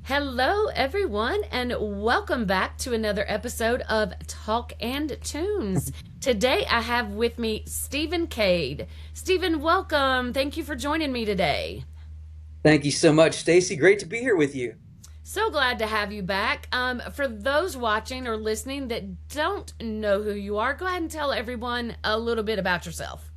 Hello, everyone, and welcome back to another episode of Talk and Tunes. Today, I have with me Stephen Cade. Stephen, welcome. Thank you for joining me today. Thank you so much, Stacie. Great to be here with you. So glad to have you back. For those watching or listening that don't know who you are, go ahead and tell everyone a little bit about yourself.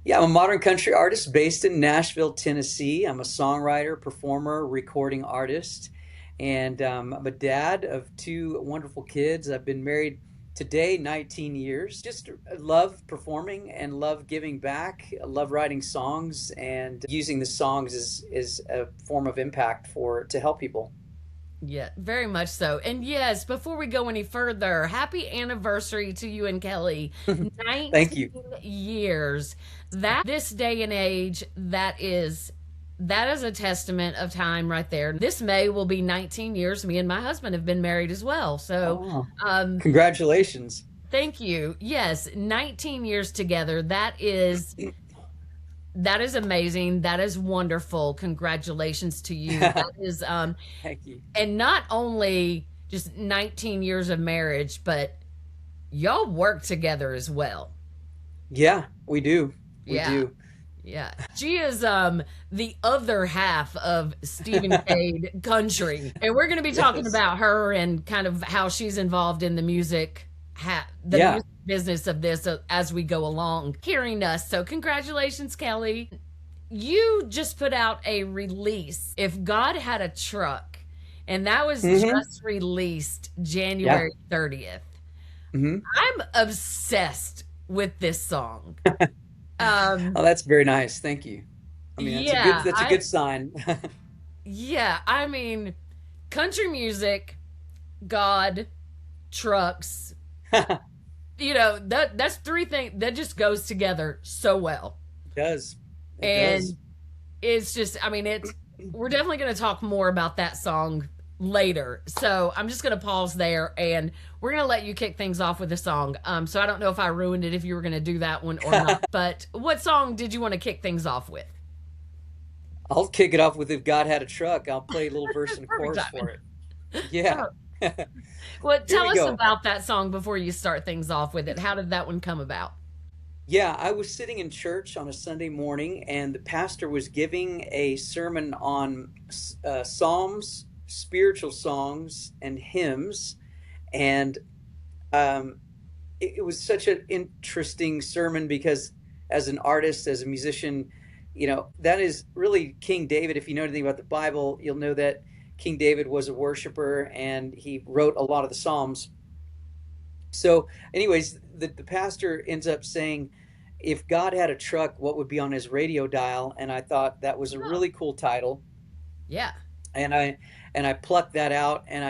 Yeah, I'm a modern country artist based in Nashville, Tennessee. I'm a songwriter, performer, recording artist, and I'm a dad of two wonderful kids. I've been married today 19 years. Just love performing and love giving back. I love writing songs and using the songs as a form of impact for to help people. Yeah, very much so. And yes, before we go any further, happy anniversary to you and Kelly. Thank you. 19 years. That this day and age, that is a testament of time right there. This May will be 19 years. Me and my husband have been married as well. So, Oh, um congratulations. thank you. Yes, 19 years together. That is amazing. That is wonderful. Congratulations to you. That is Thank you. and not only just 19 years of marriage, but y'all work together as well. Yeah, we do. We Yeah. do. Yeah. She is the other half of Stephen Cade Country. And we're going to be talking Yes. about her and kind of how she's involved in the the Yeah. music business of this as we go along hearing us. So congratulations, Kelly. You just put out a release, If God Had a Truck, and that was Hmm. just released Yeah. January 30th. Hmm. I'm obsessed with this song. Um, Oh, that's very nice. Thank you. I mean, yeah, that's a good sign. I mean, country music, God, trucks, It that's three things that just goes together so well. does. It does. And it's just, I mean, we're definitely going to talk more about that song later. So I'm just going to pause there and we're going to let you kick things off with a song. So I don't know if I ruined it if you were going to do that one or not. But what song did you want to kick things off with? I'll kick it off with If God Had a Truck. I'll play a little verse and Perfect chorus timing. for it. Yeah. Well, Here tell we us go. about that song before you start things off with it. How did that one come about? Yeah, I was sitting in church on a Sunday morning, and the pastor was giving a sermon on psalms, spiritual songs, and hymns. And um, it was such an interesting sermon because as an artist, as a musician, that is really King David. If you know anything about the Bible, you'll know that King David was a worshiper and he wrote a lot of the Psalms. So, anyways, the pastor ends up saying, if God had a truck, what would be on his radio dial? And I thought that was a Oh, really cool title. yeah. And I plucked that out and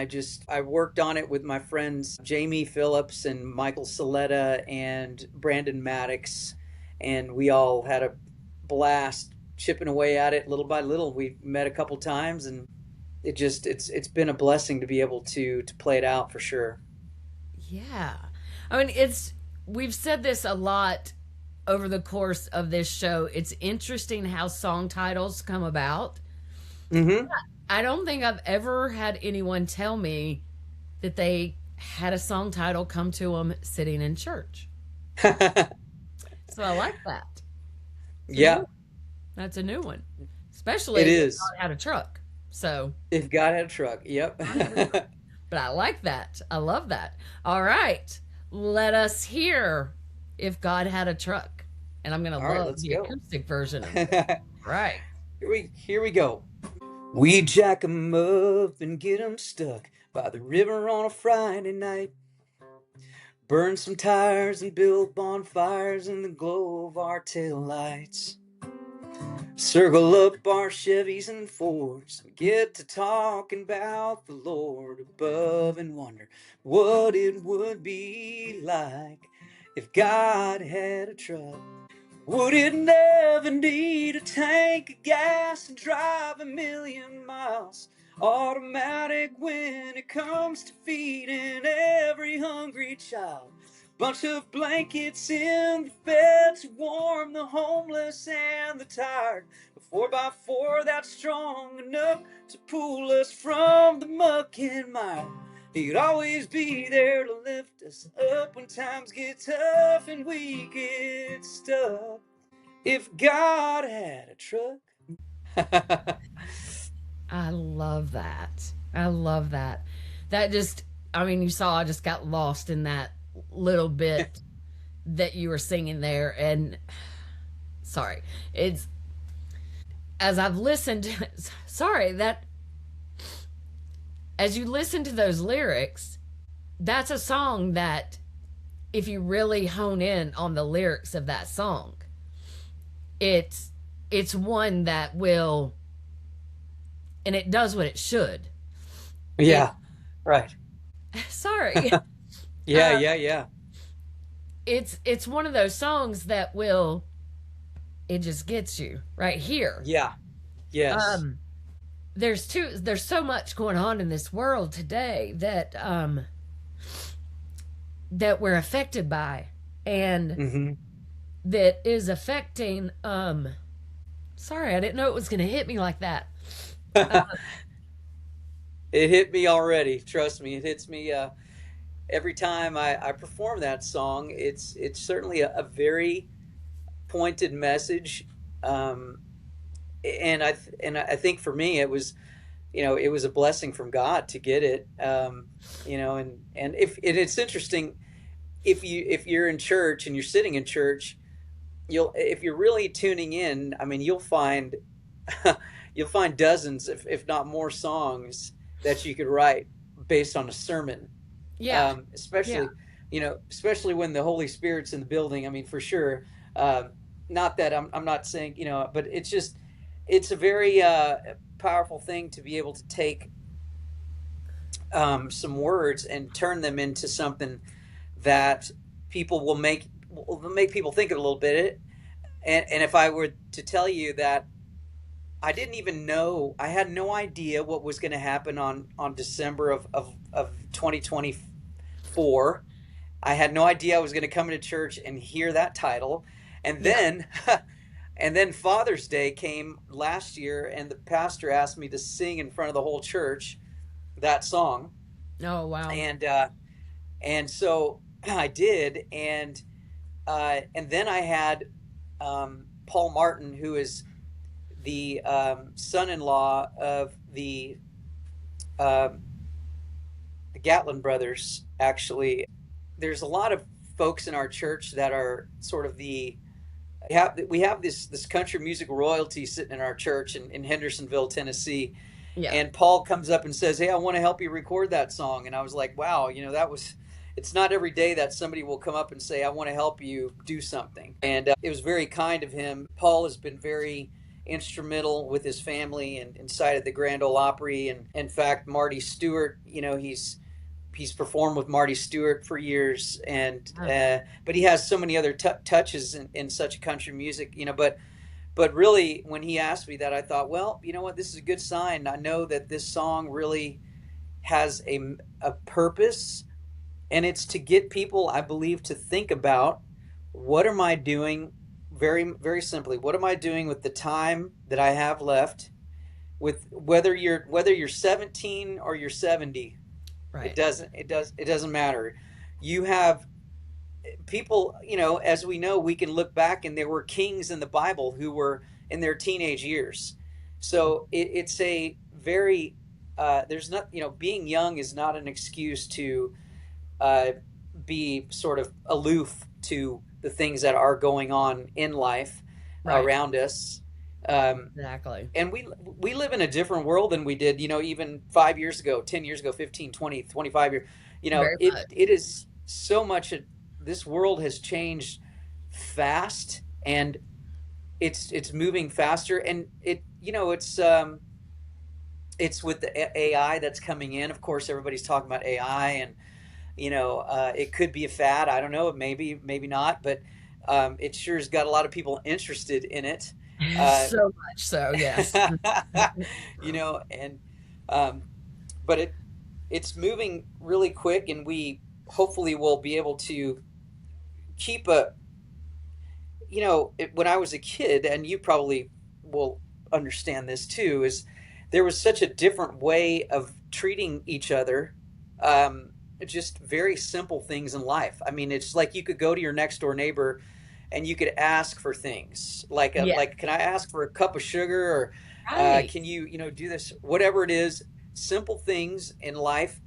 I worked on it with my friends Jamie Phillips and Michael Saletta and Brandon Maddox, and we all had a blast chipping away at it little by little. We met a couple times, and it's been a blessing to be able to play it out for sure. Yeah. I mean, we've said this a lot over the course of this show. It's interesting how song titles come about. Hmm. I don't think I've ever had anyone tell me that they had a song title come to them sitting in church. So I like that. It's a Yeah, new, that's a new one, especially it if is. God had a truck. So, If God had a truck, yep. 100%. But I like that. I love that. All right. Let us hear If God Had a Truck. And I'm going All to right, love let's the go. acoustic version of this. Right. Here we go. We jack 'em up and get 'em stuck by the river on a Friday night. Burn some tires and build bonfires in the glow of our tail lights. Circle up our Chevys and Fords and get to talking about the Lord above and wonder what it would be like if God had a truck. Would it never need a tank of gas and drive 1,000,000 miles? Automatic when it comes to feeding every hungry child. Bunch of blankets in the bed to warm the homeless and the tired. A 4x4 that's strong enough to pull us from the muck and mire. He'd always be there to lift us up when times get tough and we get stuck. If God had a truck. I love that. I love that. That just, I mean, you saw I just got lost in that little bit that you were singing there. And sorry, it's as I've listened, sorry, that as you listen to those lyrics, that's a song that if you really hone in on the lyrics of that song, it's it's one that will, and it does what it should. It Yeah, right. sorry. Yeah, Uh yeah, yeah. it's one of those songs that will, it just gets you right here. Yeah, yes. Um there's so much going on in this world today that that we're affected by, and Hmm. that is affecting sorry, I didn't know it was going to hit me like that. Uh, It hit me already. Trust me, it hits me every time I perform that song. It's certainly a very pointed message, um, and I think for me it was, it was a blessing from God to get it. And if and it's interesting, if you're in church and you're sitting in church, you'll if you're really tuning in, I mean, you'll find you'll find dozens, if not more, songs that you could write based on a sermon. yeah. Yeah. Especially, especially when the Holy Spirit's in the building. I mean, for sure. Um, Not that I'm not saying, but it's a very powerful thing to be able to take some words and turn them into something that people will make people think a little bit. And if I were to tell you that I didn't even know, I had no idea what was going to happen on December of 2024. I had no idea I was going to come into church and hear that title. And Yeah. then, and then Father's Day came last year, and the pastor asked me to sing in front of the whole church that song. Oh wow. And, and so I did. And then I had Paul Martin, who is the son-in-law of um, the Gatlin brothers. Actually, there's a lot of folks in our church that are sort of we have this country music royalty sitting in our church in Hendersonville, Tennessee. Yeah. And Paul comes up and says, "Hey, I want to help you record that song." And I was like, "Wow, that was." It's not every day that somebody will come up and say, "I want to help you do something." And it was very kind of him. Paul has been very instrumental with his family and inside of the Grand Ole Opry. And in fact, Marty Stewart, he's performed with Marty Stewart for years. And Oh, but he has so many other touches in such country music. But really, when he asked me that, I thought, well, you know what, this is a good sign. I know that this song really has a purpose, and it's to get people, I believe, to think about, what am I doing, very very simply, what am I doing with the time that I have left, with whether you're 17 or you're 70. right. It doesn't matter. You have people, as we know, we can look back, and there were kings in the Bible who were in their teenage years. So it's a very there's not, being young is not an excuse to uh, be sort of aloof to the things that are going on in life Right. around us. Um, Exactly. and we live in a different world than we did, even 5 years ago, 10 years ago, 15, 20, 25 years. Very much. It is so much. This world has changed fast, and it's moving faster, and it's with the AI that's coming in. Of course, everybody's talking about AI, and it could be a fad. I don't know. Maybe not. But it sure has got a lot of people interested in it. Uh, So much so, yes. and um, but it's moving really quick, and we hopefully will be able to keep a, when I was a kid, and you probably will understand this too, is there was such a different way of treating each other. Um, just very simple things in life. I mean, it's like you could go to your next door neighbor and you could ask for things like, Yeah. can I ask for a cup of sugar, or Right. can you, do this, whatever it is, simple things in life.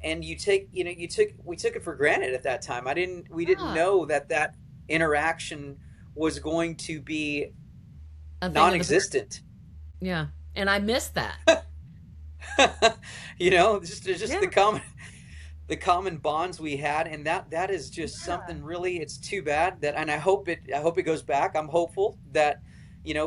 And we took it for granted at that time. We didn't Yeah. know that interaction was going to be A thing of the past. non-existent. Yeah. And I miss that. Just Yeah. the common bonds we had, and that is just Yeah. something really. It's too bad that, and I hope it goes back. I'm hopeful that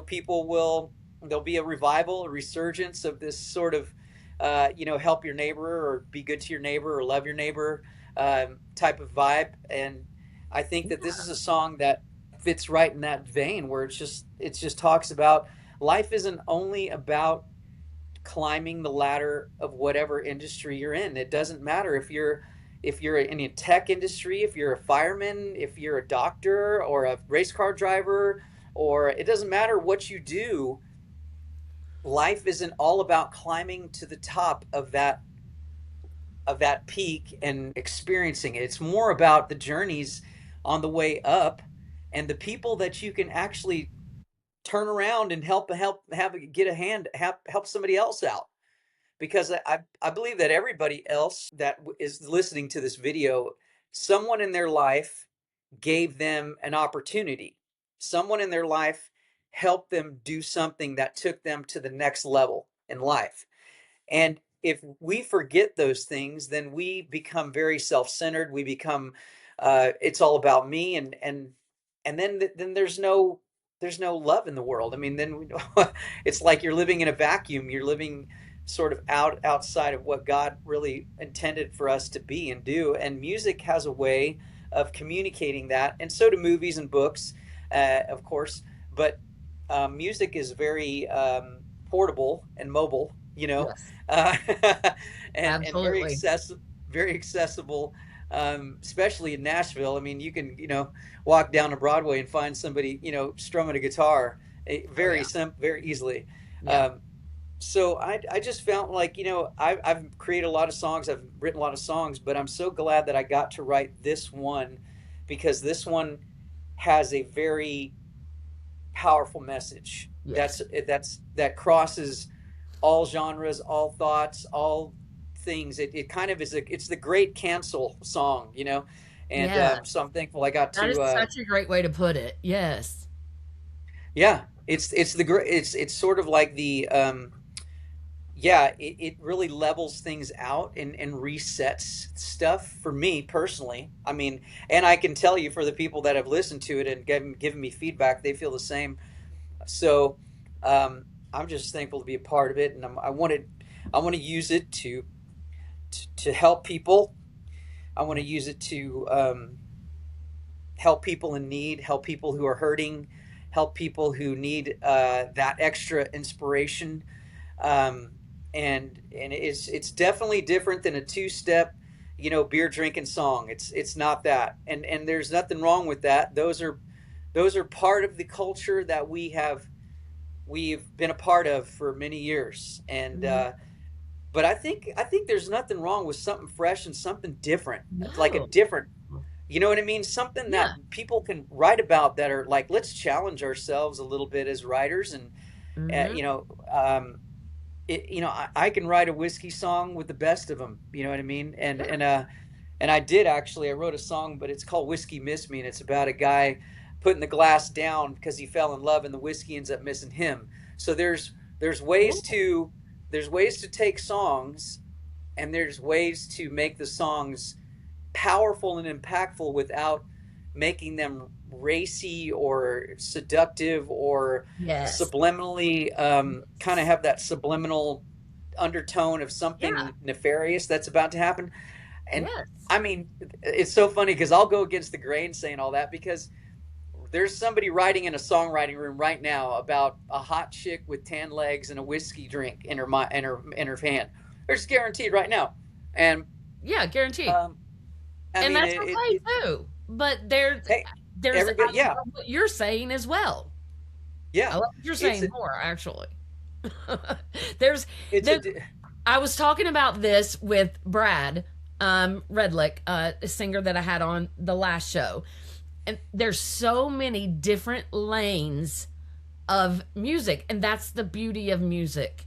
people will, there'll be a revival, a resurgence of this sort of help your neighbor, or be good to your neighbor, or love your neighbor, type of vibe. And I think that this is a song that fits right in that vein, where it just talks about life isn't only about climbing the ladder of whatever industry you're in. It doesn't matter if you're in a tech industry, if you're a fireman, if you're a doctor or a race car driver, or it doesn't matter what you do. Life isn't all about climbing to the top of that peak and experiencing it. It's more about the journeys on the way up, and the people that you can actually turn around and help have get a hand, help somebody else out. Because I believe that everybody else that is listening to this video, someone in their life gave them an opportunity. Someone in their life helped them do something that took them to the next level in life. And if we forget those things, then we become very self-centered. We become, it's all about me, and then there's no love in the world. I mean, then it's like you're living in a vacuum. You're living sort of outside of what God really intended for us to be and do. And music has a way of communicating that, and so do movies and books, of course. But music is very portable and mobile, Yes. uh, and Absolutely. very accessible, especially in Nashville. I mean, you can walk down to Broadway and find somebody strumming a guitar, Oh yeah. very easily. Yeah. Um, so I just felt like I've created a lot of songs, I've written a lot of songs, but I'm so glad that I got to write this one, because this one has a very powerful message Yes. that crosses all genres, all thoughts, all things. It kind of is it's the great cancel song, and Yeah. so I'm thankful I got That is to. such a great way to put it. Yes. Yeah, it's the great. It's sort of like the yeah, it really levels things out and resets stuff for me personally. I mean, and I can tell you, for the people that have listened to it and given me feedback, they feel the same. So um, I'm just thankful to be a part of it, and I want to use it to help people. I want Yeah. to use it to help people in need, help people who are hurting, help people who need that extra inspiration. Um, and it's definitely different than a two step, beer drinking song. It's not that, and there's nothing wrong with that. Those are part of the culture that we've been a part of for many years. And Mhm. but I think there's nothing wrong with something fresh and something different, like a No. different, you know what I mean? Something Yeah. that people can write about, that are like, let's challenge ourselves a little bit as writers. And uh, Hmm. you know, um, I can write a whiskey song with the best of them. You know what I mean? Yeah. And I did actually. I wrote a song, but it's called "Whiskey Miss Me," and it's about a guy putting the glass down because he fell in love, and the whiskey ends up missing him. So there's ways Cool. to there's ways to take songs, and there's ways to make the songs powerful and impactful without making them racy or seductive, or Yes. subliminally, kind of have that subliminal undertone of Yeah. something nefarious that's about to happen. And Yes. I mean, it's so funny because I'll go against the grain saying all that, because there's somebody writing in a songwriting room right now about a hot chick with tan legs and a whiskey drink in her hand. There's guaranteed right now. And Yeah. Guaranteed. um, I And mean, that's okay too. But Hey, there's I everybody, yeah, love what you're saying as well. I yeah. love what you're It's saying a, more, actually. there's it's a, there I was talking about this with Brad Redlick, a singer that I had on the last show. And there's so many different lanes of music, and that's the beauty of music.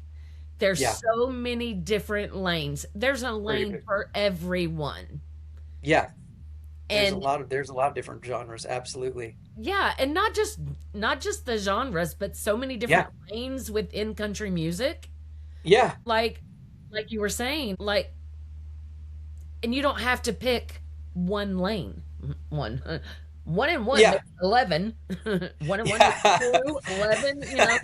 There's yeah, so many different lanes. There's a pretty lane big. for everyone. Yeah, And there's a lot of different genres. Absolutely. yeah, and not just the genres, but so many Yeah, different lanes within country music. yeah, Like like you were saying, like, and you don't have to pick one lane. One. One and one yeah, makes 11. One and one makes yeah. 2, 11, you know.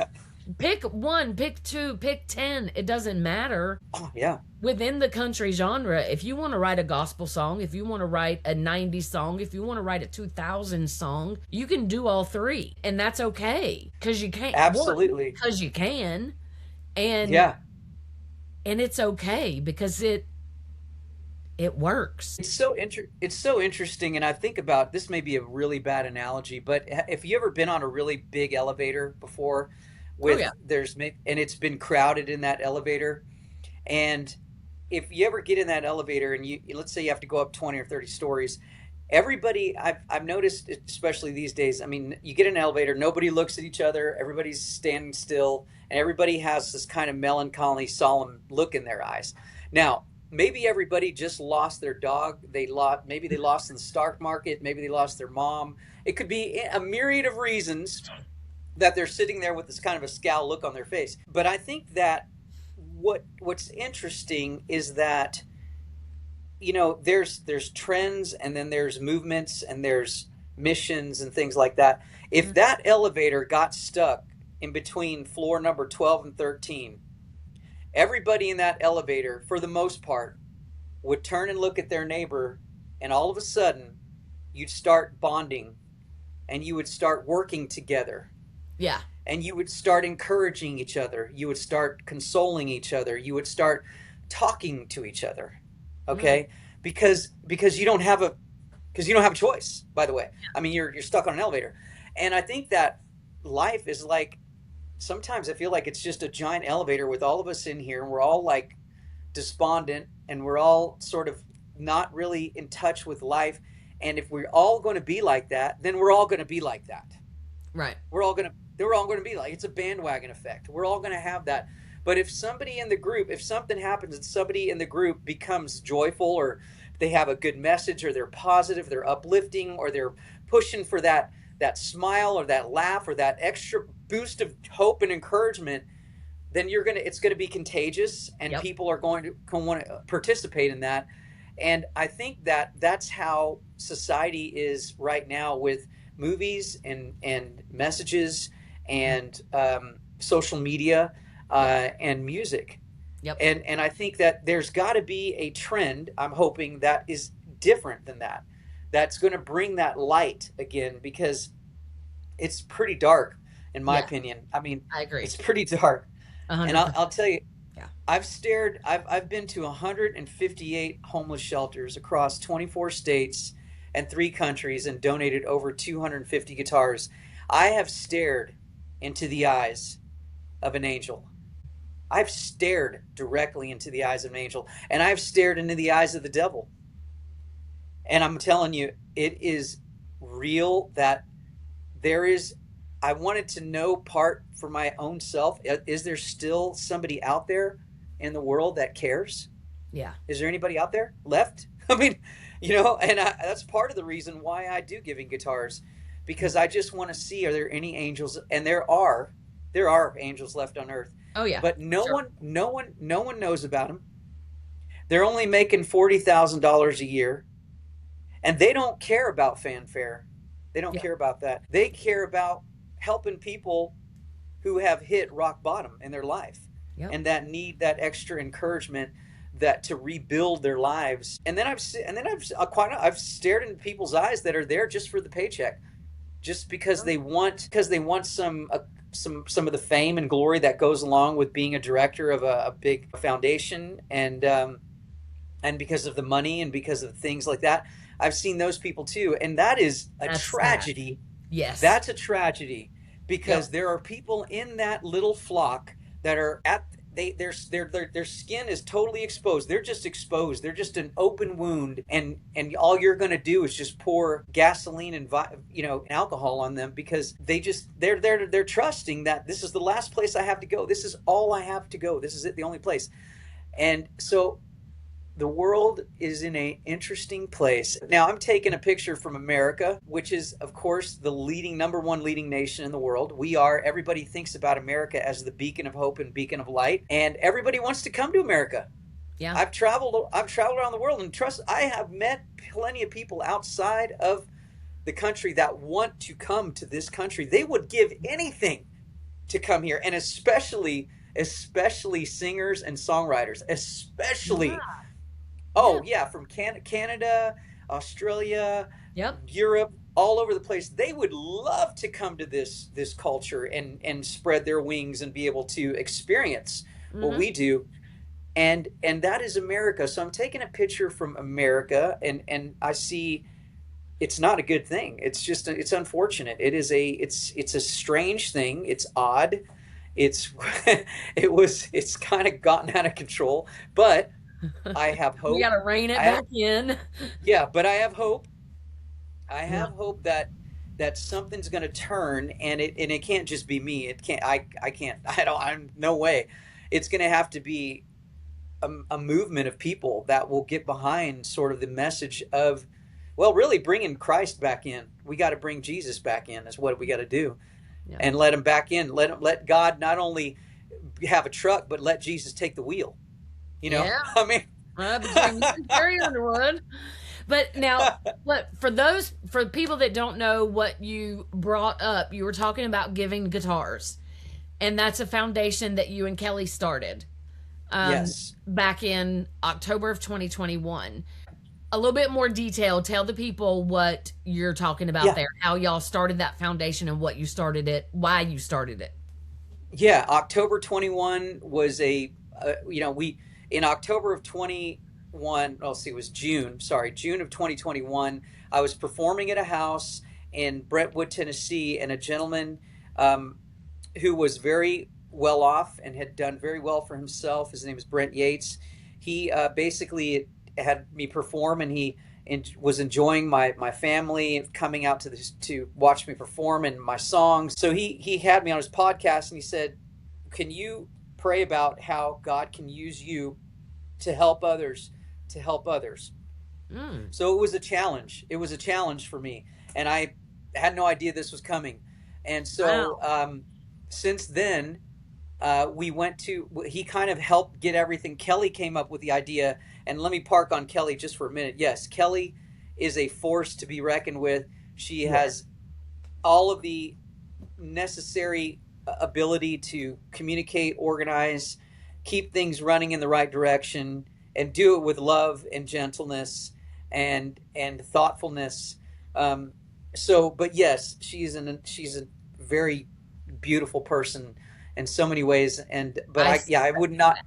Pick one, pick two, pick 10. It doesn't matter. Oh, yeah, Within the country genre, if you want to write a gospel song, if you want to write a 90s song, if you want to write a 2000 song, you can do all three. And that's okay. Because you can't. One, absolutely. because you can. And Yeah. and it's okay because it works. It's so interesting, and I think about this may be a really bad analogy, but if you ever been on a really big elevator before, Oh yeah. and it's been crowded in that elevator, and if you ever get in that elevator and you let's say you have to go up 20 or 30 stories, everybody I've noticed, especially these days, I mean, you get in an elevator, nobody looks at each other, everybody's standing still, and everybody has this kind of melancholy, solemn look in their eyes. Now, maybe everybody just lost their dog, maybe they lost in the stock market, maybe they lost their mom. It could be a myriad of reasons that they're sitting there with this kind of a scowl look on their face. But I think that what's interesting is that there's trends, and then there's movements, and there's missions and things like that. If that elevator got stuck in between floor number 12 and 13, everybody in that elevator, for the most part, would turn and look at their neighbor, and all of a sudden you'd start bonding, and you would start working together, Yeah. and you would start encouraging each other, you would start consoling each other, you would start talking to each other. Mm. Okay, because you don't have a choice, by the way. I mean, you're stuck on an elevator. And I think that life is like, sometimes I feel like it's just a giant elevator with all of us in here, and we're all like despondent, and we're all sort of not really in touch with life. And if we're all going to be like that, then we're all going to be like that. Right. We're all going to be like, it's a bandwagon effect. We're all going to have that. But if something happens and somebody in the group becomes joyful, or they have a good message, or they're positive, they're uplifting, or they're pushing for that smile, or that laugh, or that extra boost of hope and encouragement, then it's going to be contagious, and Yep. people are going to want to participate in that. And I think that that's how society is right now, with movies and messages, and social media, and music. Yep. And I think that there's got to be a trend, I'm hoping, that is different than that. That's going to bring that light again, because it's pretty dark, in my Yeah. opinion. I mean, I agree. it's pretty dark. A And hundred I'll percent. tell you, Yeah. I've been to 158 homeless shelters across 24 states and 3 countries, and donated over 250 guitars. I have stared into the eyes of an angel. I've stared directly into the eyes of an angel, and I've stared into the eyes of the devil. And I'm telling you, it is real that there is. I wanted to know, part for my own self, is there still somebody out there in the world that cares? Yeah. Is there anybody out there left? I mean, and that's part of the reason why I do Giving Guitars, because I just want to see, are there any angels? And there are angels left on earth, Oh yeah. but Sure. no one knows about them. They're only making $40,000 a year, and they don't care about fanfare. They don't Yeah. care about that. They care about helping people who have hit rock bottom in their life, Yep. and that need that extra encouragement, that to rebuild their lives. I've stared into people's eyes that are there just for the paycheck, just because they want some of the fame and glory that goes along with being a director of a big foundation, and because of the money, and because of things like that. I've seen those people too, and that is a That's sad. tragedy. Yes. That's a tragedy because Yep. there are people in that little flock that are at their skin is totally exposed. They're just exposed. They're just an open wound, and all you're going to do is just pour gasoline and alcohol on them because they're trusting that this is the last place I have to go. This is all I have to go. This is it, the only place. And so the world is in an interesting place. Now, I'm taking a picture from America, which is, of course, the number one leading nation in the world. Everybody thinks about America as the beacon of hope and beacon of light, and everybody wants to come to America. Yeah. I've traveled around the world, and I have met plenty of people outside of the country that want to come to this country. They would give anything to come here, and especially singers and songwriters, especially. Yeah. Oh yeah, from Canada, Australia, Yep. Europe, all over the place. They would love to come to this culture and spread their wings and be able to experience what Hmm. we do. And that is America. So I'm taking a picture from America, and I see it's not a good thing. It's unfortunate. It's a strange thing. It's odd. It's it's kind of gotten out of control, but I have We hope. got to rein it I back in. Yeah, but I have hope. I Yeah. have hope that something's going to turn, and it can't just be me. It can't. I can't. I don't. I'm no way. It's going to have to be a movement of people that will get behind sort of the message of, well, really bringing Christ back in. We got to bring Jesus back in. Is what we got to do, Yeah. and let him back in. Let God not only have a truck, but let Jesus take the wheel. Yeah. I mean. Between you and Carrie Underwood. But now, for people that don't know what you brought up, you were talking about giving guitars, and that's a foundation that you and Kelly started Yes. back in October of 2021. A little bit more detail. Tell the people what you're talking about Yeah. there, how y'all started that foundation and what you started it, why you started it. Yeah, October 21 was we in October of 21, let's see, it was June, sorry, June of 2021, I was performing at a house in Brentwood, Tennessee, and a gentleman who was very well off and had done very well for himself, his name is Brent Yates. He basically had me perform, and he was enjoying my family coming out to watch me perform and my songs. So he had me on his podcast, and he said, "Can you pray about how God can use you to help others, to help others?" Mm. So it was a challenge. It was a challenge for me, and I had no idea this was coming. And so Wow. since then, he kind of helped get everything. Kelly came up with the idea, and let me park on Kelly just for a minute. Yes, Kelly is a force to be reckoned with. She Yeah. has all of the necessary ability to communicate, organize, keep things running in the right direction, and do it with love and gentleness and thoughtfulness. But yes, she's a very beautiful person in so many ways. I I would not.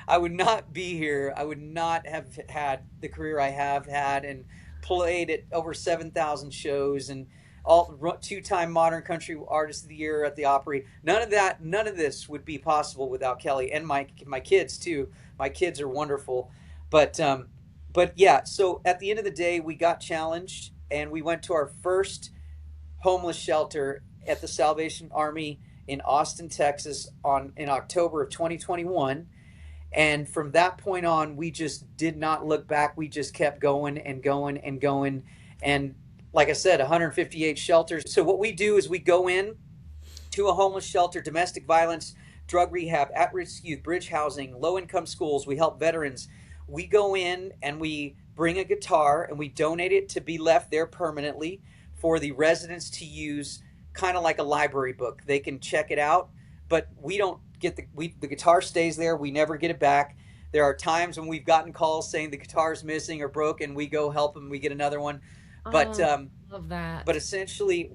I would not be here. I would not have had the career I have had and played at over 7,000 shows and all two-time Modern Country Artist of the Year at the Opry. None of this would be possible without Kelly and my kids too. My kids are wonderful, but yeah. So at the end of the day, we got challenged and we went to our first homeless shelter at the Salvation Army in Austin, Texas, in October of 2021. And from that point on, we just did not look back. We just kept going and going and going. And like I said, 158 shelters. So what we do is we go in to a homeless shelter, domestic violence, drug rehab, at-risk youth, bridge housing, low-income schools. We help veterans. We go in and we bring a guitar and we donate it to be left there permanently for the residents to use, kind of like a library book. They can check it out, but we don't get the guitar stays there. We never get it back. There are times when we've gotten calls saying the guitar's missing or broken. We go help them. We get another one. But Oh, love that. but essentially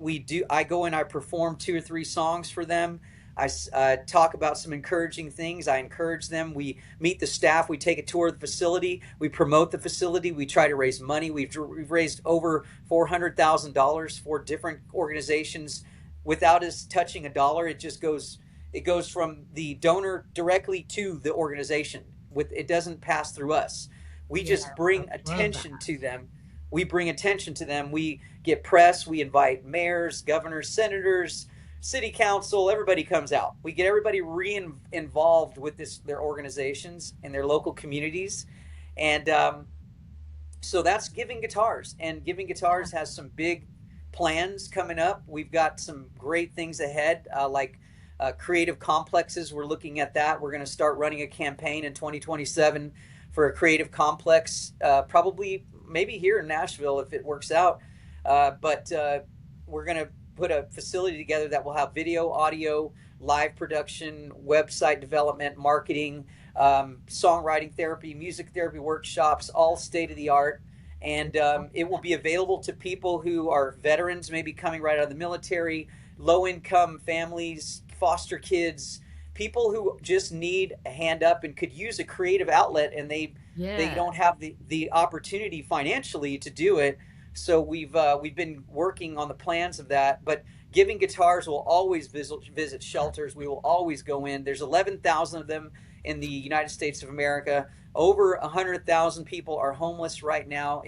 I go in, I perform 2 or 3 songs for them. I talk about some encouraging things. I encourage them. We meet the staff. We take a tour of the facility. We promote the facility. We try to raise money. We've raised over $400,000 for different organizations without us touching a dollar. It goes from the donor directly to the organization. It doesn't pass through us. We just bring attention to them. We bring attention to them. We get press. We invite mayors, governors, senators, city council. Everybody comes out. We get everybody involved with their organizations and their local communities. And so that's Giving Guitars. And Giving Guitars has some big plans coming up. We've got some great things ahead, like creative complexes. We're looking at that. We're going to start running a campaign in 2027 for a creative complex, probably maybe here in Nashville if it works out. But we're going to put a facility together that will have video, audio, live production, website development, marketing, songwriting therapy, music therapy workshops, all state of the art. And it will be available to people who are veterans, maybe coming right out of the military, low income families, foster kids, people who just need a hand up and could use a creative outlet, and they don't have the opportunity financially to do it. So we've been working on the plans of that. But Giving Guitars will always visit shelters. We will always go in. There's 11,000 of them in the United States of America. Over 100,000 people are homeless right now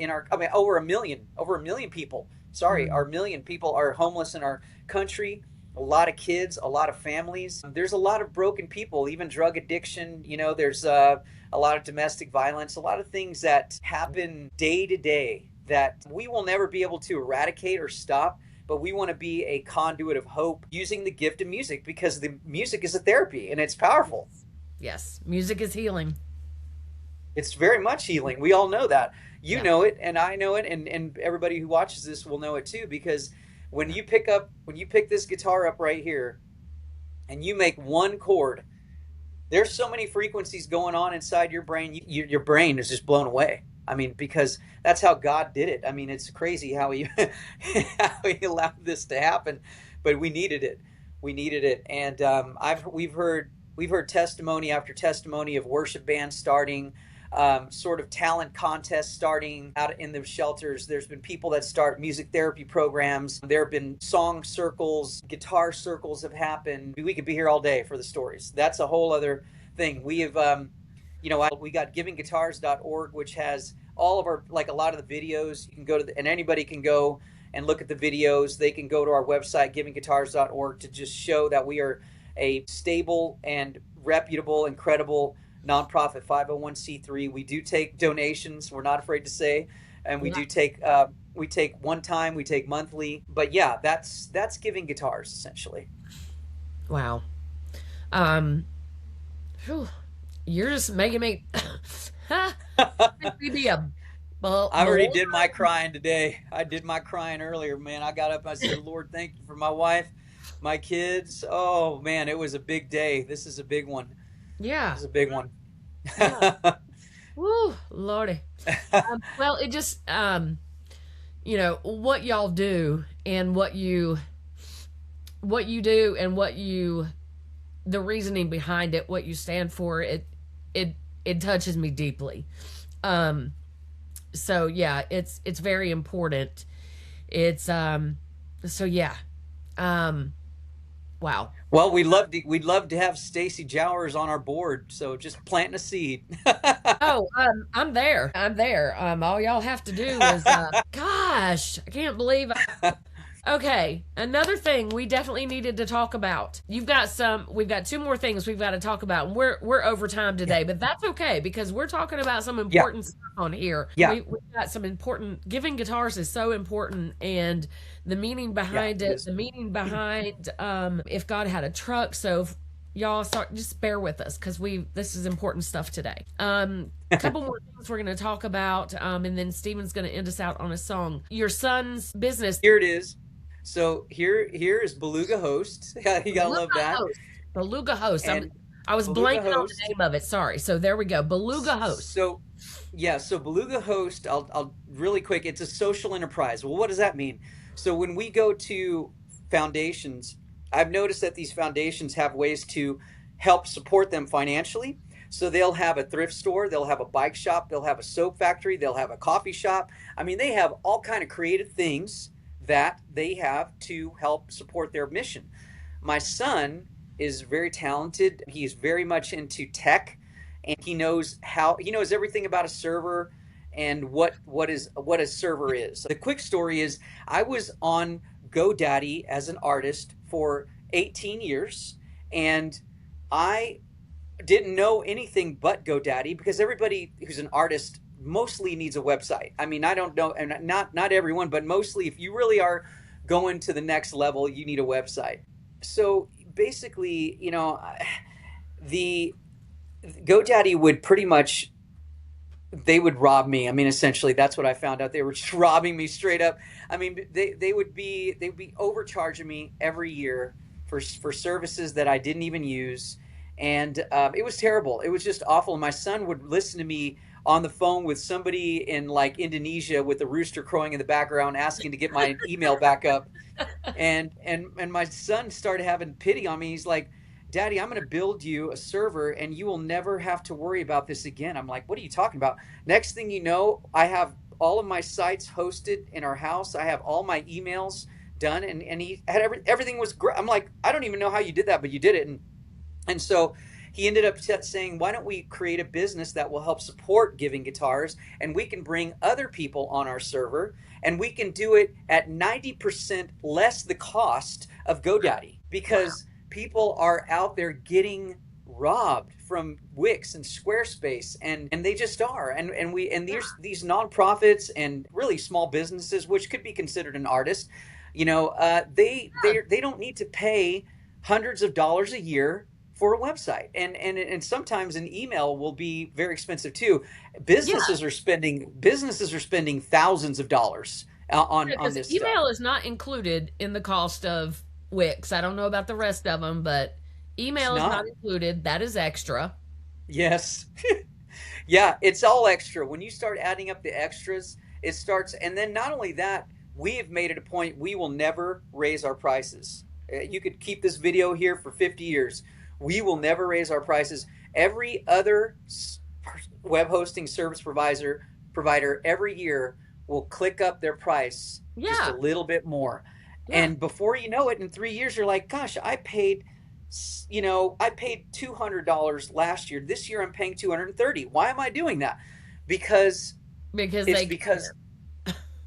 over a million people. Sorry, our million people are homeless in our country. A lot of kids, a lot of families. There's a lot of broken people, even drug addiction. There's a lot of domestic violence, a lot of things that happen day to day that we will never be able to eradicate or stop. But we want to be a conduit of hope using the gift of music, because the music is a therapy and it's powerful. Yes, music is healing. It's very much healing. We all know that. You know it, and I know it, and everybody who watches this will know it too, because when you pick this guitar up right here and you make one chord, there's so many frequencies going on inside your brain. Your brain is just blown away. I mean, because that's how God did it. I mean, it's crazy how he allowed this to happen, but we needed it. And we've heard testimony after testimony of worship bands starting, sort of talent contests starting out in the shelters. There's been people that start music therapy programs. There have been song circles, guitar circles have happened. We could be here all day for the stories. That's a whole other thing. We have, we got givingguitars.org, which has all of our, like a lot of the videos. You can go to and anybody can go and look at the videos. They can go to our website, givingguitars.org, to just show that we are a stable and reputable, incredible nonprofit 501c3. We do take donations. We're not afraid to say, and we do take we take one time, we take monthly. But yeah, that's Giving Guitars essentially. Wow. You're just making me I already did my crying today. I did my crying earlier, man. I got up and I said, Lord, thank you for my wife, my kids. Oh man, it was a big day. This is a big one. Yeah. It's a big one. Yeah. Woo, Lordy. Well, it just, what y'all do and what you do and the reasoning behind it, what you stand for, it touches me deeply. So yeah, it's very important. It's, so yeah. Wow. Well, we'd love to have Stacie Jowers on our board. So just planting a seed. Oh, I'm there. All y'all have to do is, gosh, I can't believe. Okay, another thing we definitely needed to talk about. We've got two more things we've got to talk about, and we're over time today, but that's okay because we're talking about some important stuff on here. Yeah. We've got some important. Giving Guitars is so important, and the meaning behind it. The meaning behind if God had a truck. So if y'all just bear with us because this is important stuff today. A couple more things we're going to talk about, and then Stephen's going to end us out on a song. Your son's business. Here it is. So here is Beluga Host. You gotta love that. Beluga Host. I was blanking on the name of it. Sorry. So there we go. Beluga Host. So Beluga Host, I'll really quick. It's a social enterprise. Well, what does that mean? So when we go to foundations I've noticed that these foundations have ways to help support them financially. So they'll have a thrift store, they'll have a bike shop, they'll have a soap factory, they'll have a coffee shop. I mean, they have all kind of creative things that they have to help support their mission. My son is very talented. He's very much into tech, and he knows everything about a server and what a server is. The quick story is I was on GoDaddy as an artist for 18 years, and I didn't know anything but GoDaddy because everybody who's an artist mostly needs a website. I mean, I don't know, and not everyone, but mostly if you really are going to the next level, you need a website. So basically, the GoDaddy would pretty much they would rob me. I mean, essentially, that's what I found out. They were just robbing me straight up. I mean, they would be overcharging me every year for services that I didn't even use, and it was terrible. It was just awful. And my son would listen to me on the phone with somebody in like Indonesia with a rooster crowing in the background, asking to get my email back up, and my son started having pity on me. He's like, Daddy, I'm going to build you a server and you will never have to worry about this again. I'm like, what are you talking about? Next thing you know, I have all of my sites hosted in our house. I have all my emails done, and he had everything was great. I'm like, I don't even know how you did that, but you did it. And so he ended up saying, why don't we create a business that will help support giving guitars, and we can bring other people on our server, and we can do it at 90% less the cost of GoDaddy, because people are out there getting robbed from Wix and Squarespace, and they just are. And these nonprofits and really small businesses, which could be considered an artist, they don't need to pay hundreds of dollars a year for a website, and sometimes an email will be very expensive too. Businesses are spending thousands of dollars on this email stuff. is not included in the cost of Wix. I don't know about the rest of them, but It's email is not. not included. That is extra. Yes. Yeah, it's all extra. When you start adding up the extras, it starts. And then not only that, we have made it a point we will never raise our prices. You could keep this video here for 50 years. We will never raise our prices. Every other web hosting service provider every year will click up their price just a Yeah. little bit more. Yeah. And before you know it, in 3 years, you're like, gosh, I paid $200 last year. This year I'm paying 230. Why am I doing that? Because Because it's they because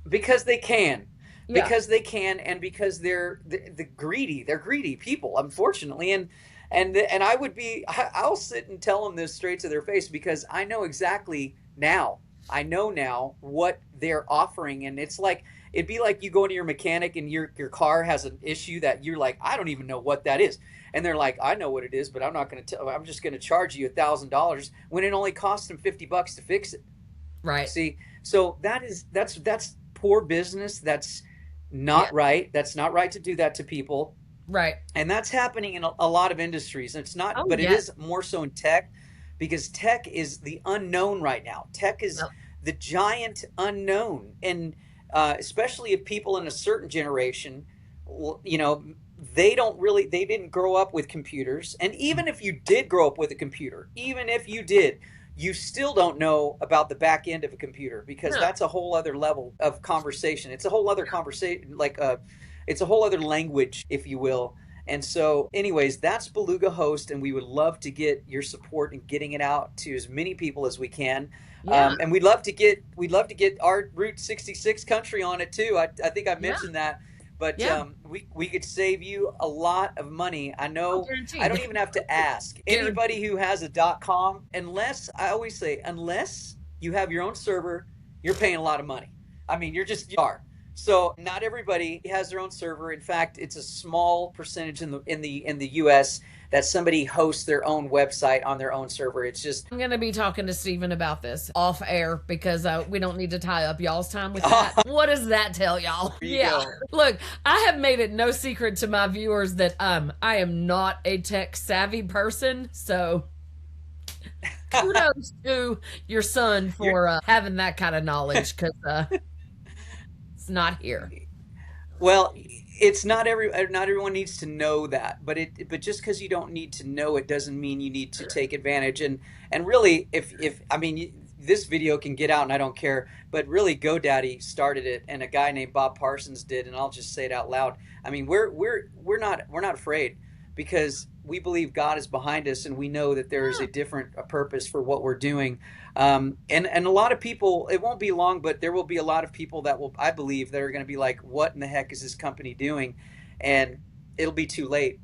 because they can. yeah. Because they can, and because the greedy. They're greedy people, unfortunately. And I'll sit and tell them this straight to their face, because I know exactly now. I know now what they're offering, and it'd be like you go into your mechanic and your car has an issue that you're like, I don't even know what that is. And they're like, I know what it is, but I'm not going to tell. I'm just going to charge you $1,000 when it only costs them $50 to fix it. Right. See, so that's poor business. That's Yeah. not right. That's not right to do that to people. Right. And that's happening in a lot of industries. It's not, Oh but it yeah. is more so in tech, because tech is the unknown right now. Tech is Yep. the giant unknown, and especially if people in a certain generation, you know, they didn't grow up with computers. And even if you did grow up with a computer, even if you did, you still don't know about the back end of a computer, because No. that's a whole other level of conversation. It's a whole other conversation, it's a whole other language, if you will. And so, anyways, that's Beluga Host, and we would love to get your support in getting it out to as many people as we can. Yeah. And we'd love to get our Route 66 country on it too. I think I Yeah. mentioned that, but Yeah. we could save you a lot of money. I Oh, know. I guaranteed. don't even have to ask Guaranteed. anybody who has a .com. Unless I always say, unless you have your own server, you're paying a lot of money. I mean, you are. So not everybody has their own server. In fact, it's a small percentage in the U.S. that somebody hosts their own website on their own server. It's just I'm going to be talking to Steven about this off air, because we don't need to tie up y'all's time with that. What does that tell y'all? there you Yeah. go. Look, I have made it no secret to my viewers that I am not a tech savvy person. So kudos to your son You're, for having that kind of knowledge, because it's not here. well, it's not everyone needs to know that, but just because you don't need to know it doesn't mean you need to take advantage. And really, if I mean, this video can get out and I don't care, but really GoDaddy started it and a guy named Bob Parsons did, and I'll just say it out loud. I mean, we're not afraid because we believe God is behind us and we know that there is a purpose for what we're doing. And a lot of people, it won't be long, but there will be a lot of people that will, I believe, that are going to be like, what in the heck is this company doing? And it'll be too late.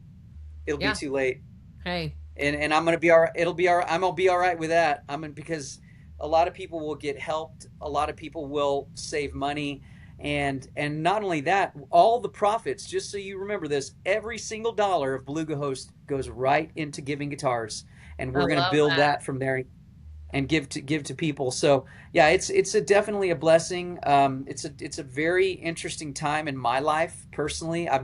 It'll be Yeah. too late. Hey. And I'm going to be all right. It'll be all right. I'm going to be all right with that. Because a lot of people will get helped. A lot of people will save money. And not only that, all the profits, just so you remember this, every single dollar of Beluga Host goes right into giving guitars. And I we're going to love build that. that from there and give to people. So yeah, it's definitely a blessing. It's a very interesting time in my life personally. I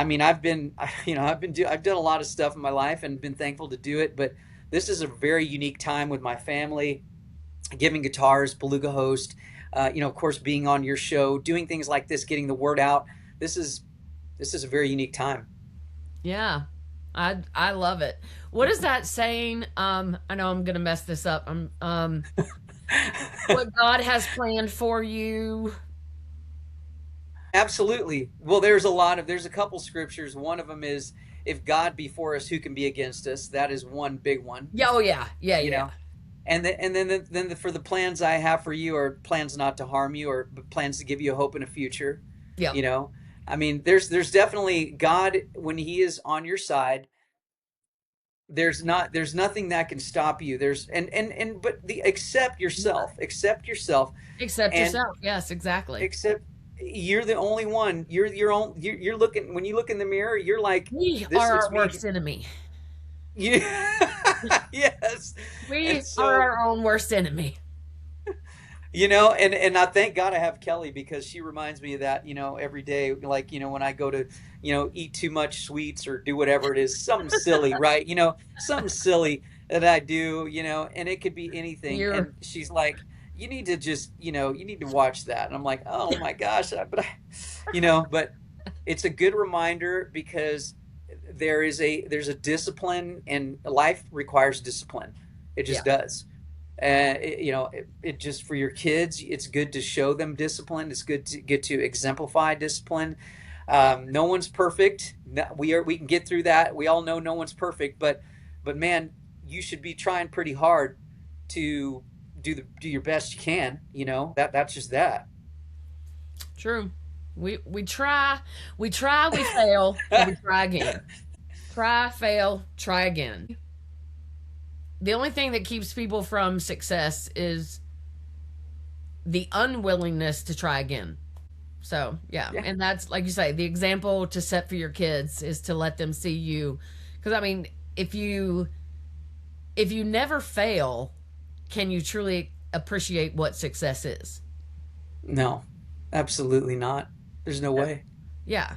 mean, I've been I've done a lot of stuff in my life and been thankful to do it, but this is a very unique time with my family, giving guitars, Beluga Host, of course, being on your show, doing things like this, getting the word out. This is a very unique time. Yeah. I love it. What is that saying? I know I'm gonna mess this up. What God has planned for you. Absolutely. Well, there's a couple scriptures. One of them is, if God be for us, who can be against us? That is one big one, Yeah, oh yeah. Yeah, you yeah. know. And then for the plans I have for you are plans not to harm you, or plans to give you a hope and a future. Yep. You know, I mean, there's definitely God when He is on your side. There's nothing that can stop you. There's and but the accept yourself, Accept and yourself. Yes, exactly. accept you're the only one. You're your own. You're looking when you look in the mirror. You're like, We this are is our me. worst enemy. Yeah. Yes. And We are so, our own worst enemy. and I thank God I have Kelly because she reminds me of that, every day. Like, when I go to, eat too much sweets or do whatever it is, something silly, right? Something silly that I do, and it could be anything. You're And she's like, you need to just, you need to watch that. And I'm like, oh my gosh, but it's a good reminder because there's a discipline, and life requires discipline. It yeah. just does. It just, for your kids, it's good to show them discipline. It's good to get to exemplify discipline. No one's perfect. We can get through that. We all know no one's perfect, but man, you should be trying pretty hard to do your best you can. That's just that. True. We try, we fail, and we try again. Try, fail, try again. The only thing that keeps people from success is the unwillingness to try again. So, yeah. Yeah. And that's, like you say, the example to set for your kids is to let them see you. Because, I mean, if you never fail, can you truly appreciate what success is? No, absolutely not. There's no way. Yeah.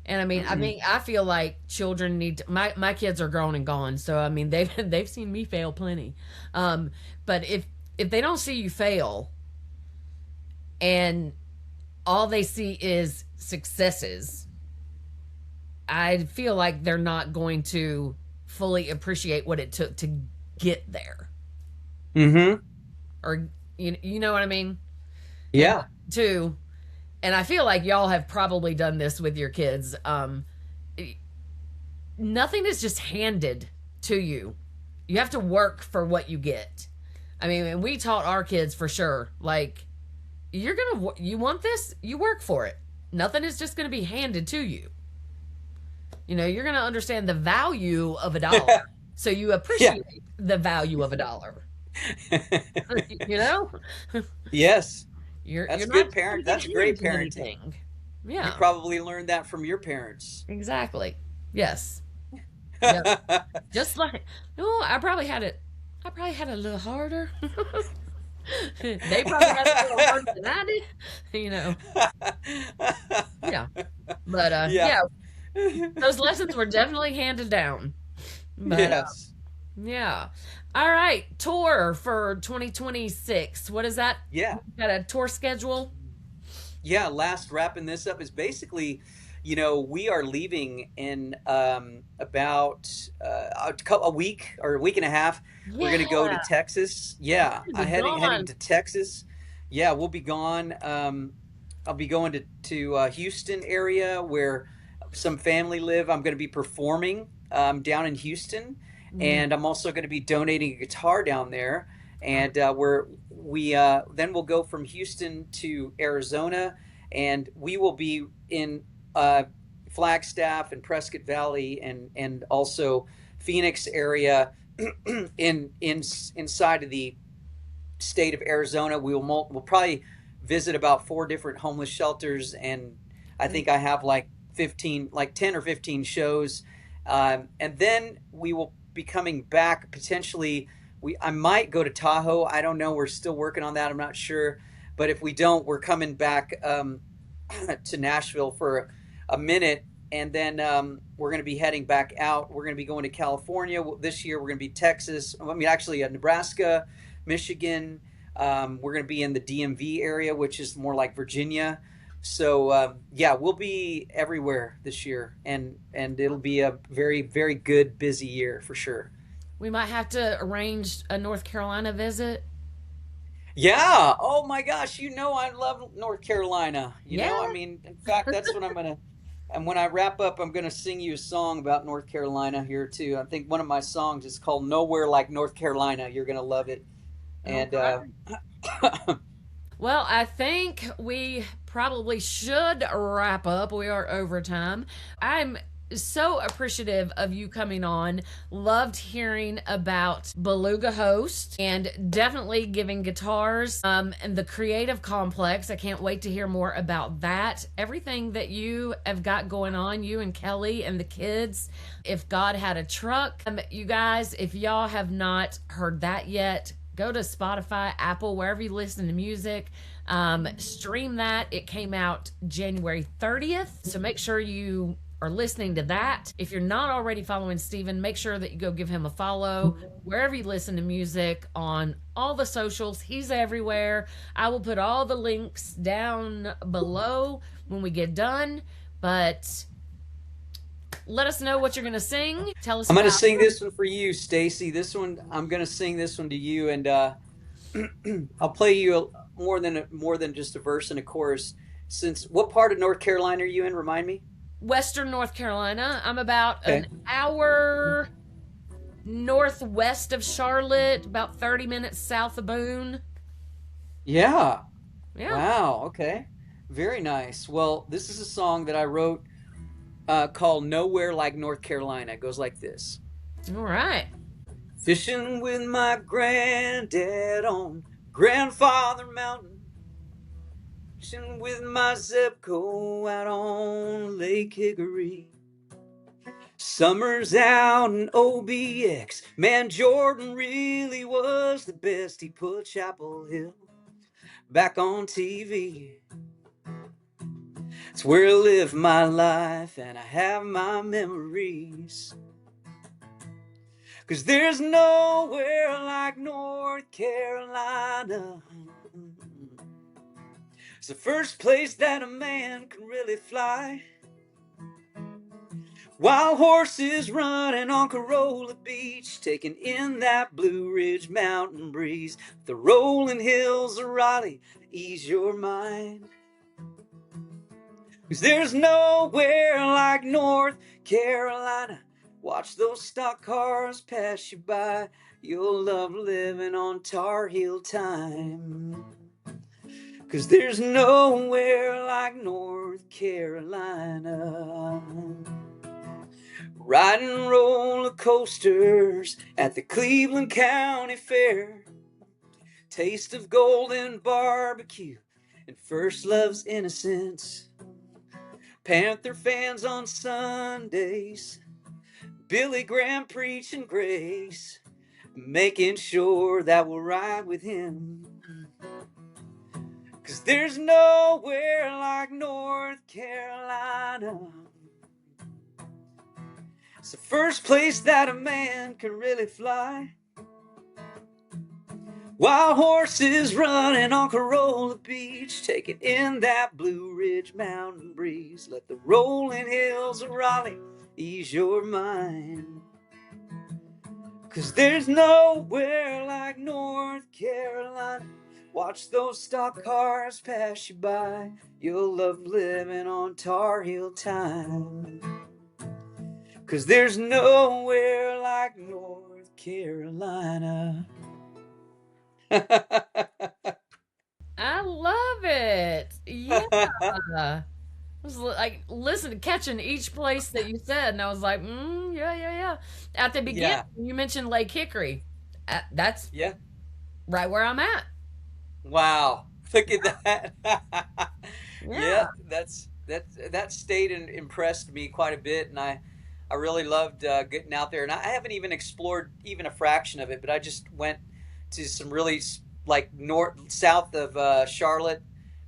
And I mean, Mm-mm. I feel like children need to, my kids are grown and gone, so I mean, they've seen me fail plenty. But if they don't see you fail, and all they see is successes, I feel like they're not going to fully appreciate what it took to get there. Mm-hmm. Or you know what I mean? And Yeah. two, and I feel like y'all have probably done this with your kids. Nothing is just handed to you. You have to work for what you get. I mean, and we taught our kids for sure, like, you want this, you work for it. Nothing is just gonna be handed to you. You're gonna understand the value of a dollar, so you Yeah. appreciate the value of a dollar. you know, Yes. you're That's not good just gonna parent. get That's great handed parenting. anything. You Yeah, probably learned that from your parents. exactly. Yes. Yep. Just like, no, I probably had it. I probably had it a little harder. They probably had it a little harder than I did. You know. Yeah. But Yeah. yeah, those lessons were definitely handed down. But Yes. yeah. All right, tour for 2026. What is that? Yeah. Got a tour schedule? Yeah, last wrapping this up is basically, we are leaving in about a week or a week and a half. We're Yeah, going to go to Texas. we're Yeah, gonna I be heading gone. to Texas. Yeah, we'll be gone. I'll be going to Houston area where some family live. I'm going to be performing down in Houston, Mm. and I'm also going to be donating a guitar down there. And we then we'll go from Houston to Arizona, and we will be in uh, Flagstaff and Prescott Valley, and also Phoenix area in inside of the state of Arizona. We'll probably visit about 4 different homeless shelters, and I think I have like 15, like 10 or 15 shows, and then we will be coming back potentially. I might go to Tahoe. I don't know. We're still working on that. I'm not sure, but if we don't, we're coming back to Nashville for a minute, and then we're going to be heading back out. We're going to be going to California this year. We're going to be Texas. I mean, actually, Nebraska, Michigan. We're going to be in the DMV area, which is more like Virginia. So yeah, we'll be everywhere this year, and it'll be a very very good busy year for sure. We might have to arrange a North Carolina visit. Yeah. Oh my gosh. I love North Carolina. Yeah. I mean, in fact, that's what I'm gonna. And when I wrap up, I'm gonna sing you a song about North Carolina here too. I think one of my songs is called "Nowhere Like North Carolina." You're gonna love it. All And right. Well, I think we probably should wrap up. We are over time. I'm so appreciative of you coming on. Loved hearing about Beluga Host and definitely giving guitars and the creative complex. I can't wait to hear more about that. Everything that you have got going on, you and Kelly and the kids. If God had a truck, you guys, if y'all have not heard that yet, go to Spotify, Apple, wherever you listen to music. Stream that. It came out January 30th. So make sure you are listening to that. If you're not already following Steven, make sure that you go give him a follow wherever you listen to music on all the socials. He's everywhere. I will put all the links down below when we get done. But let us know what you're going to sing. Tell us I'm gonna about. sing this one for you, Stacie. This one I'm gonna sing this one to you, and I'll play you more than just a verse and a chorus. Since what part of North Carolina are you in? Remind me. Western North Carolina. I'm about Okay. an hour northwest of Charlotte, about 30 minutes south of Boone. Yeah. Yeah. Wow. Okay. Very nice. Well, this is a song that I wrote called "Nowhere Like North Carolina." It goes like this. All right. Fishing with my granddad on Grandfather Mountain. Fishing with my Zebco out on Lake Hickory. Summers out in OBX. Man, Jordan really was the best. He put Chapel Hill back on TV. It's where I live my life and I have my memories. 'Cause there's nowhere like North Carolina. It's the first place that a man can really fly. Wild horses running on Corolla Beach, taking in that Blue Ridge mountain breeze. The rolling hills of Raleigh ease your mind. 'Cause there's nowhere like North Carolina. Watch those stock cars pass you by. You'll love living on Tar Heel time. 'Cause there's nowhere like North Carolina. Riding roller coasters at the Cleveland County Fair. Taste of golden barbecue and first love's innocence. Panther fans on Sundays. Billy Graham preaching grace. Making sure that we'll ride with him. 'Cause there's nowhere like North Carolina. It's the first place that a man can really fly. Wild horses running on Corolla Beach, taking in that Blue Ridge mountain breeze. Let the rolling hills of Raleigh ease your mind. 'Cause there's nowhere like North Carolina. Watch those stock cars pass you by. You'll love living on Tar Heel time. 'Cause there's nowhere like North Carolina. I love it. Yeah. I was like, listen, catching each place that you said, and I was like, yeah. At the beginning, Yeah. you mentioned Lake Hickory. That's Yeah. right where I'm at. Wow. Look at that. Yeah. That state impressed me quite a bit, and I really loved getting out there. And I haven't even explored even a fraction of it, but I just went to some really like south of Charlotte.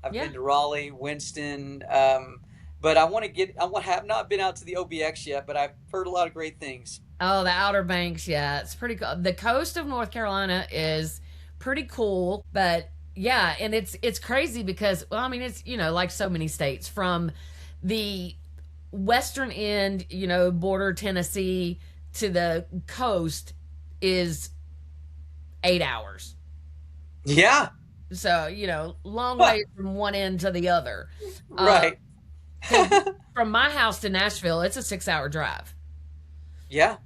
I've been to Raleigh, Winston, but I have not been out to the OBX yet, but I've heard a lot of great things. Oh, the Outer Banks, yeah, it's pretty cool. The coast of North Carolina is pretty cool, but yeah, and it's crazy because, well, I mean, it's, like so many states, from the western end, border Tennessee, to the coast is 8 hours. Yeah. So, long way from one end to the other. Right. From my house to Nashville, it's a 6-hour drive. Yeah.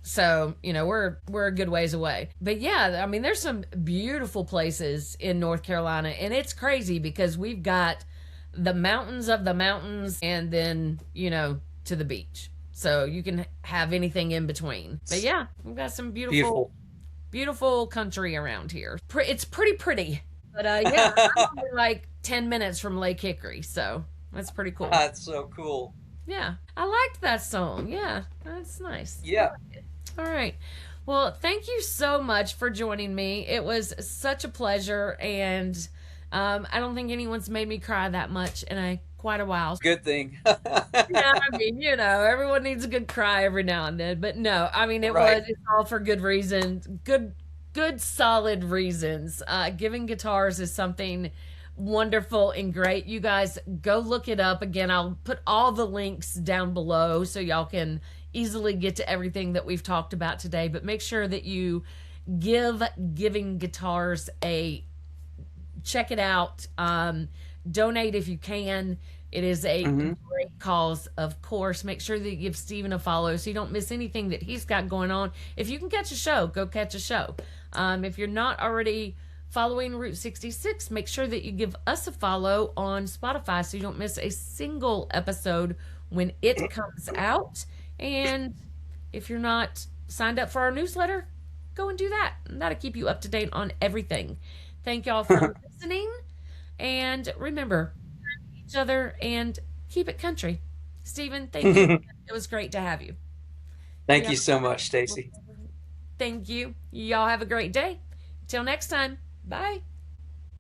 So, we're a good ways away. But yeah, I mean, there's some beautiful places in North Carolina, and it's crazy because we've got the mountains of the mountains and then, to the beach. So you can have anything in between. But yeah, we've got some beautiful country around here. It's pretty. But yeah, I'm only like 10 minutes from Lake Hickory, so that's pretty cool. That's so cool. Yeah, I liked that song. Yeah, that's nice. Yeah. All right. Well, thank you so much for joining me. It was such a pleasure, and I don't think anyone's made me cry that much in quite a while. Good thing. Yeah, I mean, everyone needs a good cry every now and then, but no, I mean, it's all for good reasons, good solid reasons. Giving guitars is something wonderful and great. You guys go look it up. Again, I'll put all the links down below so y'all can easily get to everything that we've talked about today, but make sure that you give Giving Guitars a check it out. Donate if you can. It is a great cause, of course. Make sure that you give Steven a follow so you don't miss anything that he's got going on. If you can catch a show, go catch a show. If you're not already following Route 66, make sure that you give us a follow on Spotify so you don't miss a single episode when it comes out. And if you're not signed up for our newsletter, go and do that. That'll keep you up to date on everything. Thank y'all for listening. And remember, each other and keep it country. Steven, thank you. It was great to have you. Thank you so much, Stacie. Thank you. Y'all have a great day. Till next time. Bye.